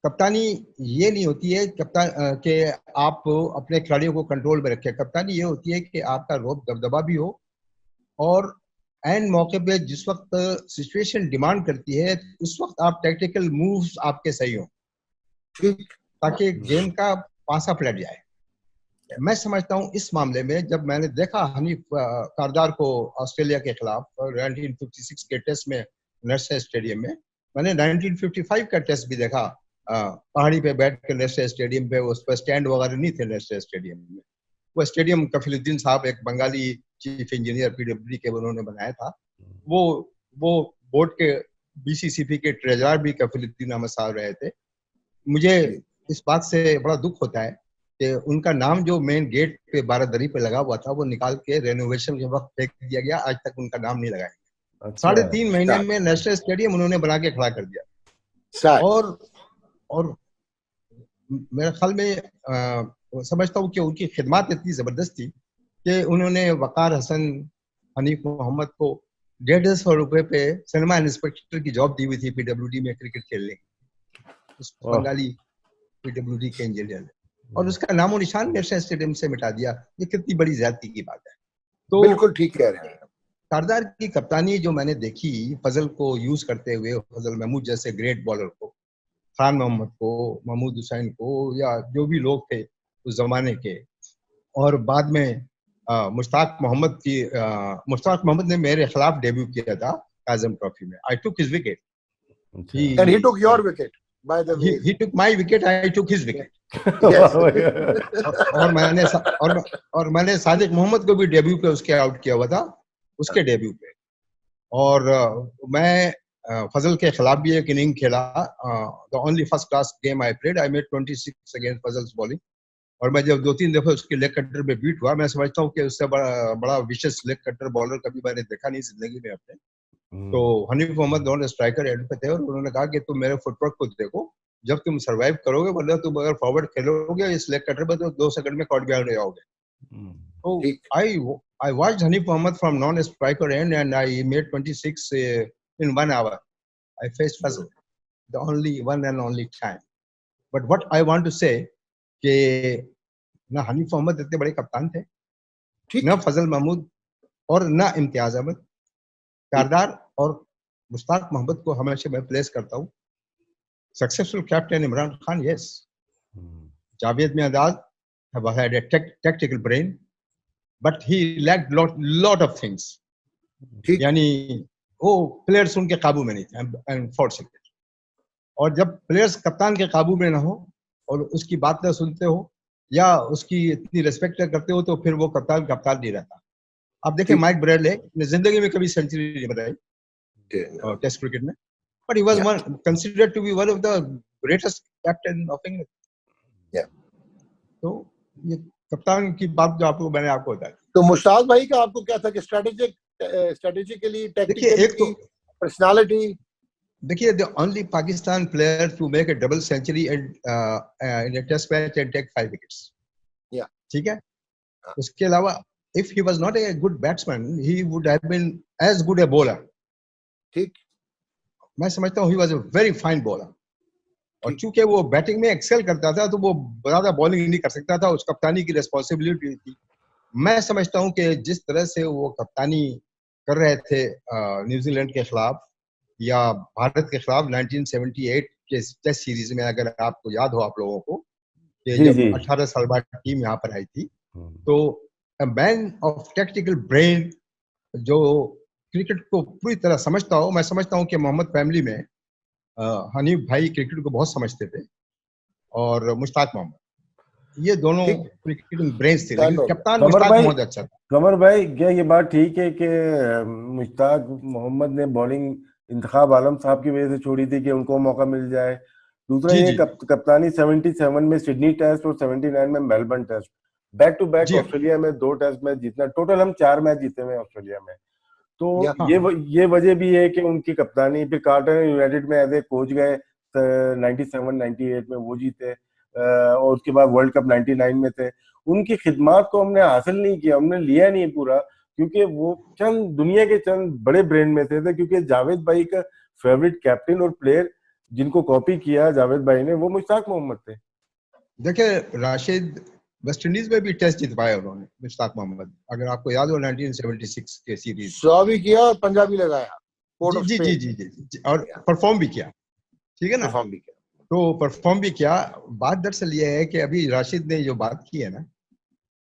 कप्तानी ये नहीं होती है कप्तान कि आप अपने खिलाड़ियों को कंट्रोल में रखें। कप्तानी ये होती है कि आपका रोब दबदबा भी हो, और एंड मौके पे जिस वक्त सिचुएशन डिमांड करती है उस वक्त आप टैक्टिकल मूव्स आपके सही हो, ठीक। ताकि गेम का पासा पलट जाए। मैं समझता हूँ इस मामले में जब मैंने देखा हनीफ कारदार को ऑस्ट्रेलिया के खिलाफ 1956 के टेस्ट में नेशनल स्टेडियम में, मैंने 1955 का टेस्ट भी देखा पहाड़ी पे बैठ कर नेशनल स्टेडियम पे। उस पर स्टैंड वगैरह नहीं थे नेशनल स्टेडियम में। वो स्टेडियम कफीलुद्दीन साहब, एक बंगाली चीफ इंजीनियर पीडब्ल्यूडी के, उन्होंने बनाया था। वो बोर्ड के बीसीसीपी के ट्रेजरर भी कफीलुद्दीन अहमद साहब रहे थे। मुझे इस बात से बड़ा दुख होता है कि उनका नाम जो मेन गेट पे बारादरी पे लगा हुआ था, वो निकाल के रेनोवेशन के वक्त फेंक दिया गया। आज तक उनका नाम नहीं लगाया। अच्छा। 3.5 महीने में नेशनल स्टेडियम उन्होंने बना के खड़ा कर दिया। और मेरे ख्याल में समझता हूँ कि उनकी खिदमत इतनी जबरदस्त थी कि उन्होंने वकार हसन, हनीफ मोहम्मद को 150 रुपए पे सिनेमा इंस्पेक्टर की जॉब दी हुई थी पीडब्ल्यूडी में क्रिकेट खेलने, उस बंगाली पीडब्ल्यूडी के इंजीनियर ने, और उसका नामो निशान नेशनल स्टेडियम से मिटा दिया। ये कितनी बड़ी ज्यादती की बात है। तो बिल्कुल ठीक कह रहे हैं। कारदार की कप्तानी जो मैंने देखी, फजल को यूज करते हुए, फजल महमूद जैसे ग्रेट बॉलर को, खान मोहम्मद को, महमूद हुसैन को, या जो भी लोग थे उस जमाने के, और बाद में मुश्ताक मोहम्मद ने मेरे खिलाफ डेब्यू किया था आजम ट्रॉफी में। I took his wicket, and he took your wicket by the way. he took my wicket, I took his wicket. Yes. और मैंने सादिक मोहम्मद को भी डेब्यू पे उसके आउट किया हुआ था, उसके डेब्यू पे। और मैं फजल के खिलाफ भी एक इनिंग खेला। The only first class game I played, I made 26 against Fazal's bowling. और मैं जब 2-3 दफे उसके लेग कटर में बीट हुआ, मैं समझता हूँ कि उससे बड़ा विशेष लेग कटर बॉलर कभी मैंने देखा नहीं जिंदगी में अपने। तो Hanif Mohammad non striker end पे थे और उन्होंने कहा कि तुम मेरे फुटवर्क को देखो, जब तुम सरवाइव करोगे, वरना तुम अगर फॉरवर्ड खेलोगे इस लेग कटर में तो 2 सेकंड में कॉट बिहाइंड हो जाओगे। तो ठीक। I watched Hanif Mohammad from non-striker end and I made 26 in 1 hour. I faced Fazal, the only one and only time. But what I want to say कि ना हनीफ मोहम्मद इतने बड़े कप्तान थे, ठीक। ना फजल महमूद और ना इम्तियाज अहमद। कारदार और मुश्ताक मोहम्मद को हमेशा मैं प्लेस करता हूँ। Successful captain Imran Khan, yes. Javed Miandad had a tactical brain, but he lacked lot of things. ठीक। यानी वो प्लेयर्स उनके काबू में नहीं थे, अनफॉर्चुनेटली। और जब प्लेयर्स कप्तान के काबू में ना हो और उसकी बात ना सुनते हो या उसकी इतनी रिस्पेक्ट ना करते हो तो फिर वो कप्तान नहीं रहता। आप देखिए माइक ब्रैडले ने जिंदगी में कभी सेंचुरी नहीं बनाई टेस्ट क्रिकेट में, but he was considered to be one of the greatest captain of England. Yeah. तो ये कप्तान की बात जो आपको मैंने आपको बताया। तो मुश्ताक भाई का आपको क्या था कि स्ट्रेटेजिकली, टैक्टिकली, पर्सनालिटी? देखिए, the only Pakistan player to make a double century and in a test match and take 5 wickets. Yeah. ठीक है। उसके अलावा if he was not a good batsman, he would have been as good a bowler. ठीक। मैं समझता हूँ he was a very fine bowler. और चूंकि वो बैटिंग में एक्सेल करता था तो वो ज्यादा बॉलिंग नहीं कर सकता था, उस कप्तानी की रिस्पॉन्सिबिलिटी थी। मैं समझता हूँ कि जिस तरह से वो कप्तानी कर रहे थे न्यूजीलैंड के खिलाफ या भारत के खिलाफ 1978 के टेस्ट सीरीज में, अगर आपको याद हो आप लोगों को कि जब 18 साल बाद टीम यहाँ पर आई थी, तो मैन ऑफ टैक्टिकल ब्रेन जो क्रिकेट को पूरी तरह समझता हो, मैं समझता हूँ कि मोहम्मद फैमिली में हनीफ भाई क्रिकेट को बहुत समझते थे और मुश्ताक मोहम्मद, ये दोनों क्रिकेटिंग ब्रेन्स थे, लेकिन कप्तान मुश्ताक मोहम्मद अच्छा था। कमर भाई, क्या ये बात ठीक है कि मुश्ताक मोहम्मद ने बॉलिंग इंतखाब आलम साहब की वजह से छोड़ी थी कि उनको मौका मिल जाए? दूसरा ये कप्तानी 77 में सिडनी टेस्ट और 79 में Melbourne test, back to back Australia में 2 टेस्ट मैच जीतना, टोटल हम 4 मैच जीते हुए ऑस्ट्रेलिया में। तो ये वजह भी है कि उनकी कप्तानी। फिर कार्टर यूनाइटेड में एज ए कोच गए 97-98 में, वो जीते, और उसके बाद वर्ल्ड कप 99 में थे। उनकी खिदमात को हमने हासिल नहीं किया, हमने लिया नहीं पूरा, क्योंकि वो दुनिया के चंद बड़े ब्रेन में थे। क्योंकि जावेद भाई का फेवरेट कैप्टन और प्लेयर जिनको कॉपी किया जावेद भाई ने, वो मुश्ताक मोहम्मद थे। देखिए, राशिद वेस्ट इंडीज में भी टेस्ट जितवाया उन्होंने, मुश्ताक मोहम्मद, अगर आपको याद हो 1976 के सीरीज 100 भी किया और पंजाबी लगाया। जी, और परफॉर्म भी किया, ठीक है ना, परफॉर्म भी किया। तो परफॉर्म भी किया। बात दरअसल ये है कि अभी राशिद ने जो बात की है ना,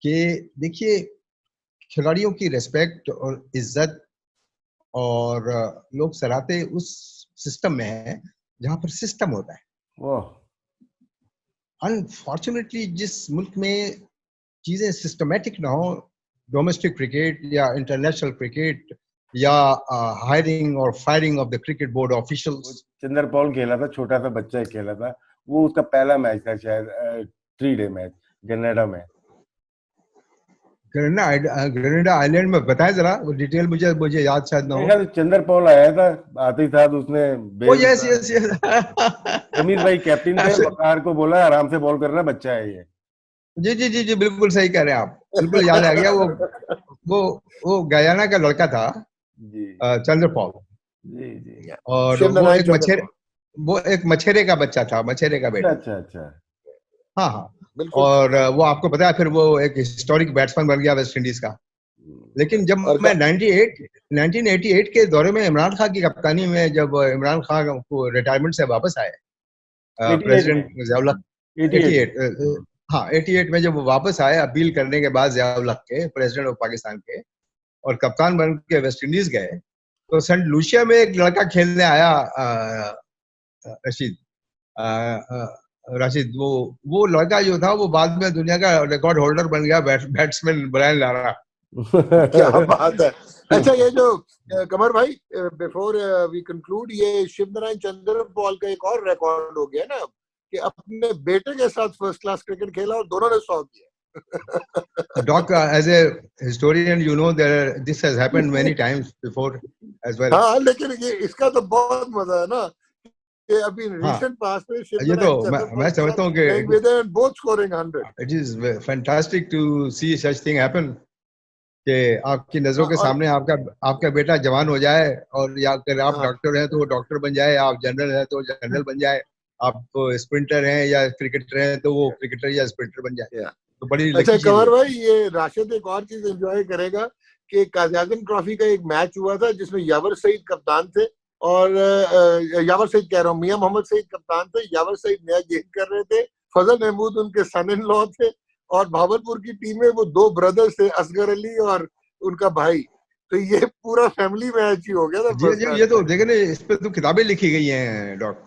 कि देखिए खिलाड़ियों की रिस्पेक्ट और इज्जत और लोग सराहते उस सिस्टम में है जहां पर सिस्टम होता है। अनफॉर्चुनेटली जिस मुल्क में चीजें सिस्टमेटिक ना हो, डोमेस्टिक क्रिकेट या इंटरनेशनल क्रिकेट या हायरिंग और firing of the cricket board officials. Chandra Paul खेला था, छोटा सा बच्चा खेला था, वो उसका पहला मैच था शायद, 3 डे मैच कनाडा में, ग्रेनेडा आइलैंड में। बताएं जरा वो डिटेल, मुझे याद शायद ना हो। चंद्र पॉल आया था, आते ही साथ उसने यस रमीज भाई कैप्टन थे, वकार को बोला आराम से बॉल करना, बच्चा है ये। जी, बिल्कुल सही कह रहे हैं आप, बिल्कुल याद आ गया। वो गयाना का लड़का था चंद्र पॉल जी, और वो एक मछेरे का बच्चा था, मछेरे का बेटा। अच्छा। हाँ, और वो आपको पता है फिर वो एक हिस्टोरिक बैट्समैन बन गया वेस्ट इंडीज का। लेकिन जब मैं 1988 के दौरे में इमरान खान की कप्तानी में, जब इमरान खान को रिटायरमेंट से वापस आए, प्रेसिडेंट ज़ियाउल हक 88 में जब वो वापस आए अपील करने के बाद ज़ियाउल हक के, प्रेसिडेंट ऑफ पाकिस्तान के, और कप्तान बन के वेस्ट इंडीज गए, तो सेंट लूसिया में एक लड़का खेलने आया, राशिद, वो लड़का जो था वो बाद में दुनिया का रिकॉर्ड होल्डर बन गया, बैट्समैन ब्रायन लारा। क्या बात है। अच्छा, ये जो कमर भाई, बिफोर वी कंक्लूड, ये शिवनारायण चंद्र पॉल का एक और रिकॉर्ड हो गया ना कि अपने बेटे के साथ फर्स्ट क्लास क्रिकेट खेला और दोनों ने 100 किया। Doc, as a historian, you know that this has happened many times before as well. हाँ, लेकिन ये इसका तो बहुत मजा है ना कि अभी हाँ, recent past में ये शिवनारायण तो चतुर मैं समझता हूँ कि playing with them and both scoring 100. it is fantastic to see such thing happen. कि आपकी नजरों हाँ, के और सामने आपका आपका बेटा जवान हो जाए, और या अगर आप हाँ, डॉक्टर हैं तो वो डॉक्टर बन जाए, आप जनरल हैं तो जनरल बन जाए, आप स्प्रिंटर हैं या क्रिकेटर हैं तो वो क्रिकेटर या स्प्रिंटर बन जाए, yeah. तो बड़ी अच्छा लकी चीज कंवर होती भाई, ये राशिद एक और चीज एंजॉय करेगा कि काज़ी-आज़म ट्रॉफी का एक मैच हुआ था जिसमें यावर सईद कप्तान थे और यावर सईद कह रहा हूँ, मियां मोहम्मद सईद कप्तान थे, यावर सईद नया गेंद कर रहे थे, फजल महमूद उनके सन इन लॉ थे और भावलपुर की टीम में वो दो ब्रदर्स थे, असगर अली और उनका भाई। तो ये पूरा फैमिली मैच ही हो गया था है। फर्स्ट जी, मैच ये तो में। देखे ना, इस पे तो किताबें लिखी गई हैं डॉक।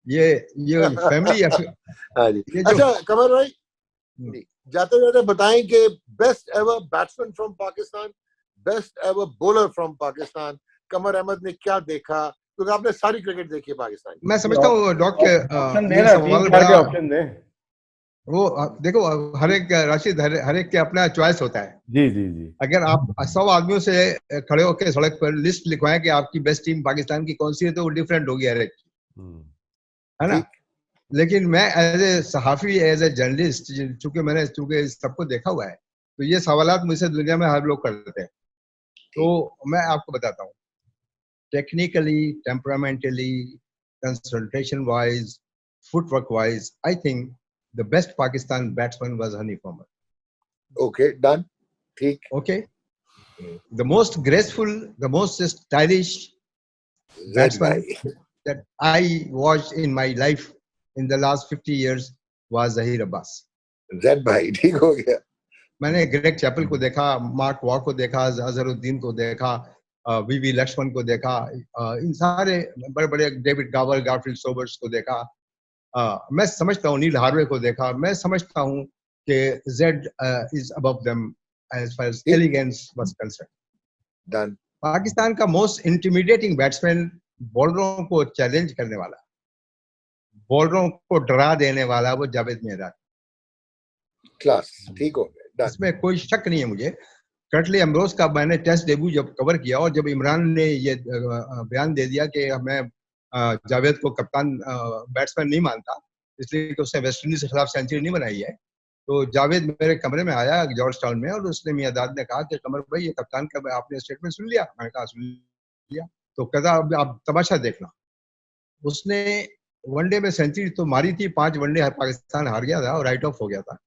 ये फैमिली हाँ जी। ये जो अच्छा कंवर भाई, जाते जाते बताएं कि best ever batsman from Pakistan, best ever bowler from Pakistan, Qamar Ahmed ने क्या देखा, क्योंकि आपने सारी क्रिकेट देखी है पाकिस्तान की। मैं समझता हूँ डॉक के ऑप्शन ये देना, सवाल 3-4 के बड़ा, ऑप्शन दे। वो देखो, हर एक राशिद, हर एक के अपना चॉइस होता है। जी जी जी। अगर आप 100 आदमियों से खड़े होकर सड़क पर लिस्ट लिखवाएं कि आपकी बेस्ट टीम पाकिस्तान की कौन सी है, तो वो डिफरेंट होगी हर एक की, है ना। ठीक। लेकिन मैं एज ए सहाफी, एज ए जर्नलिस्ट, चूंकि सबको देखा हुआ है, तो ये सवालात मुझसे दुनिया में हर लोग करते हैं। तो मैं आपको बताता हूँ, technically, temperamentally, concentration wise, footwork wise, I think the best Pakistan batsman was Hanif Mohammad. Okay done, ठीक। Okay, the most graceful, the most stylish Z batsman भाई, that I watched in my life in the last 50 years was Zahir Abbas. Z भाई ठीक हो गया। मैंने Greg Chappell को देखा, mark Waugh को देखा, अजहरुद्दीन को देखा, वीवी लक्ष्मण को देखा, इन सारे बड़े बड़े, डेविड गावर, गारफील्ड सोबर्स को देखा, मैं समझता हूँ नील हार्वे को देखा, मैं समझता हूँ कि Z is above them as far as elegance was concerned. Done. Pakistan का मोस्ट इंटिमिडेटिंग बैट्समैन, बॉलरों को चैलेंज करने वाला, बॉलरों को डरा देने वाला, वो जावेद मियांदाद. क्लास, ठीक हो गया, डन। इसमें कोई शक नहीं है मुझे. कर्टली एम्ब्रोज का मैंने टेस्ट डेब्यू जब कवर किया, और जब इमरान ने ये बयान दे दिया कि मैं जावेद को कप्तान बैट्समैन नहीं मानता, इसलिए कि उसने वेस्ट इंडीज के खिलाफ सेंचुरी नहीं बनाई है, तो जावेद मेरे कमरे में आया जॉर्ज टाउन में, और उसने मियांदाद ने कहा कि कमर भाई, ये कप्तान का आपने स्टेटमेंट सुन लिया? मैंने कहा सुन लिया. तो कहता अब आप तमाशा देखना. उसने वनडे में सेंचुरी तो मारी थी, 5 वनडे पाकिस्तान हार गया था और राइट ऑफ हो गया था,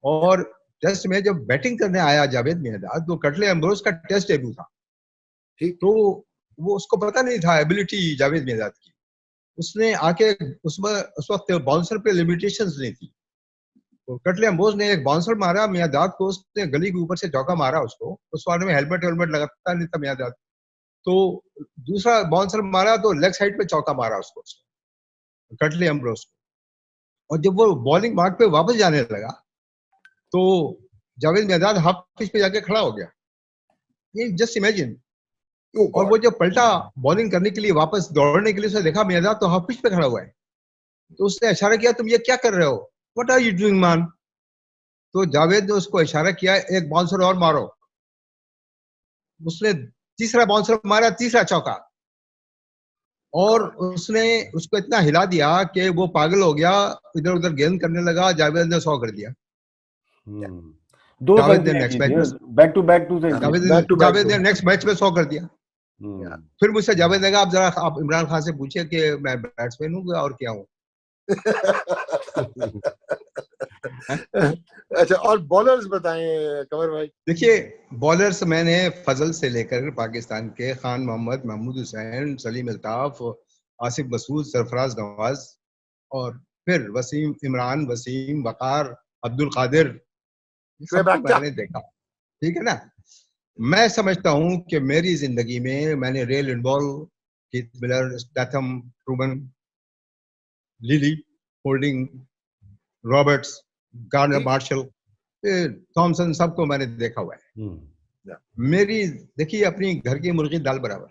और टेस्ट में जब बैटिंग करने आया जावेद मियांदाद, तो कटले एम्ब्रोज का टेस्ट डेब्यू था, ठीक। तो वो उसको पता नहीं था एबिलिटी जावेद मियांदाद की. उसने आके उस वक्त बाउंसर पे लिमिटेशंस नहीं थी, तो कटले एम्ब्रोज ने एक बाउंसर मारा मियांदाद को, उसने गली के ऊपर से चौका मारा उसको, उस बारे में हेलमेट लगाता नहीं था मियांदाद, तो दूसरा बाउंसर मारा तो लेग साइड पे चौका मारा उसको, कटले एम्ब्रोज को. और जब वो बॉलिंग मार्क पे वापस जाने लगा, तो जावेद मियांदाद हाफ पिच पे जाके खड़ा हो गया. ये जस्ट इमेजिन. और वो जब पलटा बॉलिंग करने के लिए, वापस दौड़ने के लिए, उसने देखा मियांदाद तो हाफ पिच पे खड़ा हुआ है, तो उसने इशारा किया, तुम ये क्या कर रहे हो, what are you doing man. तो जावेद ने उसको इशारा किया, एक बाउंसर और मारो. उसने तीसरा बाउंसर मारा, तीसरा चौका, और उसने उसको इतना हिला दिया कि वो पागल हो गया, इधर उधर गेंद करने लगा. जावेद ने 100 कर दिया. दो जावेद ने सेंचुरी नेक्स्ट की मैच थी, में back to back 2 century. Javed ने नेक्स्ट मैच में 100 कर दिया. फिर मुझसे जावेद ने कहा, आप जरा आप इमरान खान से पूछिए कि मैं बैट्समैन हूँ और क्या हूँ. अच्छा, और बॉलर्स बताएं कमर भाई. देखिए, बॉलर्स मैंने फजल से लेकर पाकिस्तान के खान मोहम्मद, महमूद हुसैन, सलीम अल्ताफ, आसिफ मसूद, सरफराज नवाज, और फिर वसीम, इमरान, वसीम, वकार, अब्दुल कादिर, सबको मैंने देखा. ठीक है ना. मैं समझता हूं कि मेरी जिंदगी में मैंने Ray Lindwall, Keith Miller, Statham, Trueman, Lillee, Holding, Roberts, Garner Marshall, Thomson, सबको मैंने देखा हुआ है. मेरी देखिए, अपनी घर की मुर्गी दाल बराबर.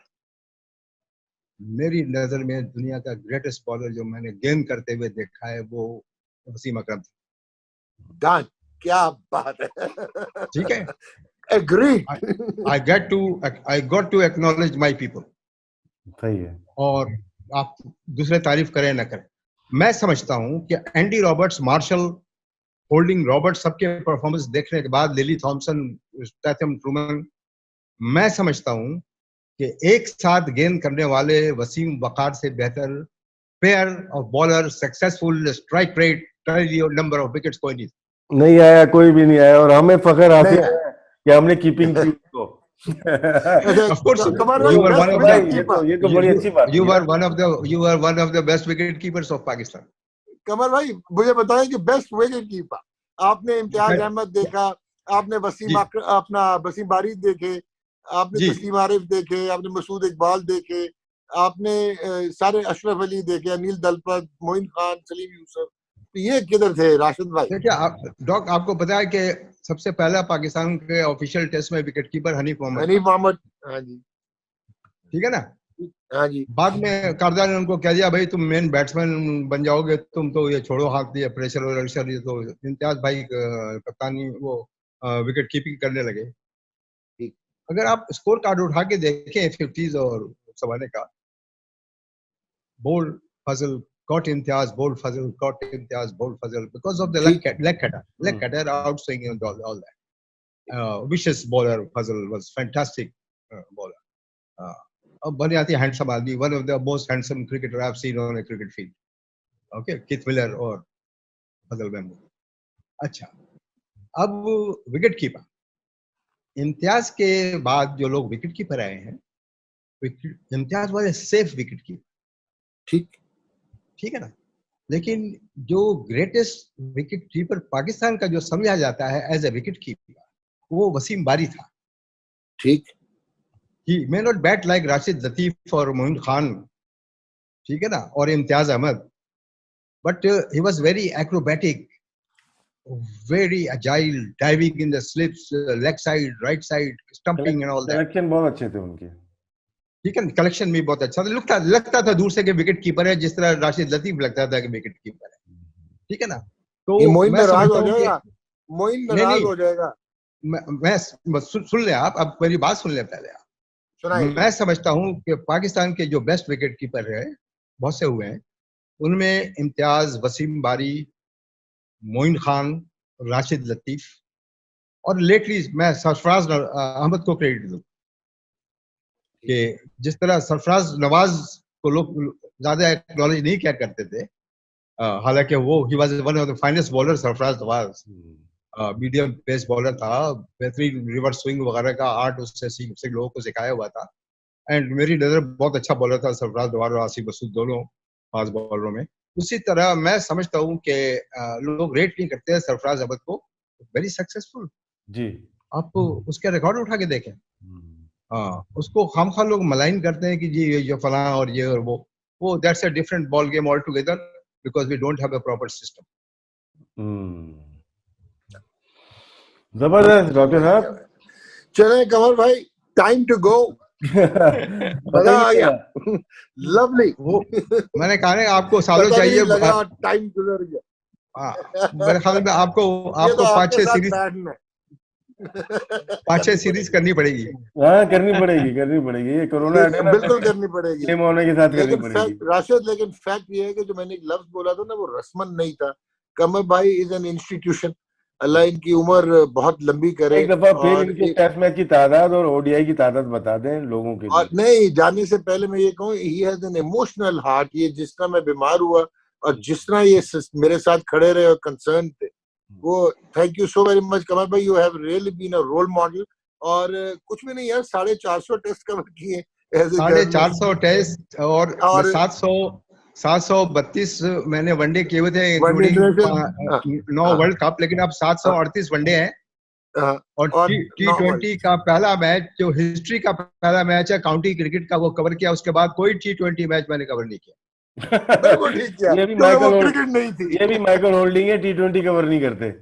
मेरी नजर में दुनिया का ग्रेटेस्ट बॉलर जो मैंने गेंद करते हुए देखा है, वो वसीम अकरम. डन, क्या बात है, ठीक है। Agreed. I got to acknowledge my people. सही है। और आप दूसरे तारीफ करें ना करें, मैं समझता हूं कि Andy Roberts, Marshall, Holding Roberts, सबके परफॉर्मेंस देखने के बाद, लिली थॉमसन, स्टैथम, ट्रूमन, मैं समझता हूं कि एक साथ गेंद करने वाले वसीम वकार से बेहतर pair of bowler, successful strike rate, number of wickets कोई नहीं आया, कोई भी नहीं आया, और हमें फख्र हासिल नहीं। है कि हमने कीपिंग की उसको। Of course, Qamar you were भाई one of best the wicket ये तो बड़ी अच्छी बात you है। were one of the best wicket keepers of Pakistan. कमर भाई मुझे बताएं कि बेस्ट विकेट कीपर आपने इम्तियाज अहमद देखा, आपने जी। अपना वसीम बारी देखे, आपने जी। तस्लीम आरिफ देखे, आपने मसूद इकबाल देखे, आपने सारे अशरफ अली देखे, अनिल दलपत, मोइन खान, सलीम यूसुफ, तो ये किधर थे राशिद भाई? देखिए डॉक, आपको पता है कि सबसे पहला पाकिस्तान के ऑफिशियल टेस्ट में विकेट कीपर हनीफ मोहम्मद। हनीफ मोहम्मद, हाँ जी, ठीक है ना। हाँ जी। बाद में कारदार ने उनको कह दिया भाई तुम मेन बैट्समैन बन जाओगे, तुम तो ये छोड़ो हाथ दिया प्रेशर और अक्सर, ये तो इम्तियाज भाई कप्तानी वो विकेट कीपिंग करने लगे। अगर आप स्कोर कार्ड उठा के देखें 50s और सवाने का, bold Fazal got Imtiaz, bold Fazal got Imtiaz, bold Fazal because of the leg cutter out swing and all that. Vicious bowler Fazal was fantastic bowler. Baniati handsome आदमी, one of the most handsome cricketer I've seen on a cricket field. Okay, Keith Miller और Fazal Mahmood. अच्छा, अब wicket keeper, Imtiaz के बाद जो लोग wicket keeper आए हैं, Imtiaz was safe wicket keeper, ठीक है ना। लेकिन जो ग्रेटेस्ट विकेट कीपर पाकिस्तान का जो समझा जाता है एज ए विकेट कीपर, वो वसीम बारी था। ठीक, he may not bat like Rashid Latif और मोइन खान, ठीक है ना, और Imtiaz Ahmed, but he was very acrobatic, very agile, diving in the slips, leg side, right side, stumping and all that. Collection बहुत अच्छे थे उनके, ठीक है, कलेक्शन भी बहुत अच्छा था, लगता था दूर से कि विकेट कीपर है, जिस तरह राशिद लतीफ लगता था कि विकेट कीपर है, ठीक है ना। तो मोइन मैं नाराज समझता हो हूं जाएगा, मोइन नाराज हो जाएगा। मैं सुन ले, आप मेरी बात सुन ले पहले आप। सुनाइए। मैं समझता हूं कि पाकिस्तान के जो बेस्ट विकेट कीपर है, बहुत से हुए हैं, उनमें इम्तियाज, वसीम बारी, मोइन खान, राशिद लतीफ, और लेटली मैं सरफराज अहमद को क्रेडिट दूं कि जिस तरह सरफराज नवाज को लोग ज्यादा एक्नॉलेज नहीं किया करते थे, हालांकि वो ही was one of the finest bowler, Sarfraz Nawaz medium pace bowler था, बेहतरीन रिवर्स स्विंग वगैरह का आर्ट उससे सीख लोगों को सिखाया हुआ था, एंड मेरी नजर बहुत अच्छा बॉलर था सरफराज नवाज और आसिफ मसूद, दोनों फास्ट बॉलरों में। उसी तरह मैं समझता हूं कि लोग रेट नहीं करते हैं सरफराज अहमद को, वेरी सक्सेसफुल जी। आप उसके रिकॉर्ड उठा के देखें, उसको खामखा लोग मलाइन करते हैं कि जी ये फलां और ये और वो that's a different ball game altogether, because we don't have a proper system. जबरदस्त डॉक्टर साहब। चले कमर भाई, टाइम टू गो। मजा आ गया, लवली। मैंने कहा ना आपको सालों चाहिए, लगा टाइम गुजर गया। मेरे ख्याल में आपको 5-6 सीरीज करनी पड़ेगी। हाँ, करनी पड़ेगी, ये कोरोना बिल्कुल करनी पड़ेगी, गेम होने के साथ करनी पड़ेगी। राशिद, लेकिन फैक्ट ये है कि जो मैंने एक लफ्ज बोला था ना, वो रस्मन नहीं था। कमर भाई इज एन इंस्टीट्यूशन, अल्लाह इनकी उम्र बहुत लंबी करे। एक दफा फिर इनके टेस्ट मैच की तादाद और ओडीआई की तादाद बता दें लोगों के लिए। नहीं, जाने से पहले मैं ये कहूँ, he has an emotional heart. ये जिस तरह मैं बीमार हुआ और जिस तरह ये मेरे साथ खड़े रहे और कंसर्न थे, वो thank you so very much Qamar भाई, you have really been a role model. और कुछ भी नहीं यार, 450 टेस्ट कवर किए, 450 टेस्ट और 732 मैंने वनडे किए हुए थे, इंक्लूडिंग 9 वर्ल्ड कप, लेकिन अब 738 वनडे हैं। और T20 का पहला मैच, जो हिस्ट्री का पहला मैच है काउंटी क्रिकेट का, वो कवर किया। उसके बाद कोई T20 मैच मैंने कवर नहीं किया। ये भी माइकल क्रिकेट नहीं थी, ये भी माइकल होल्डिंग है, T20 कवर नहीं करते।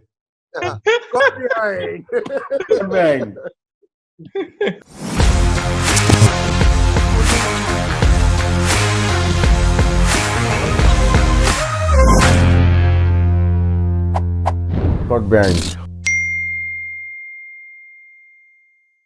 Got banned.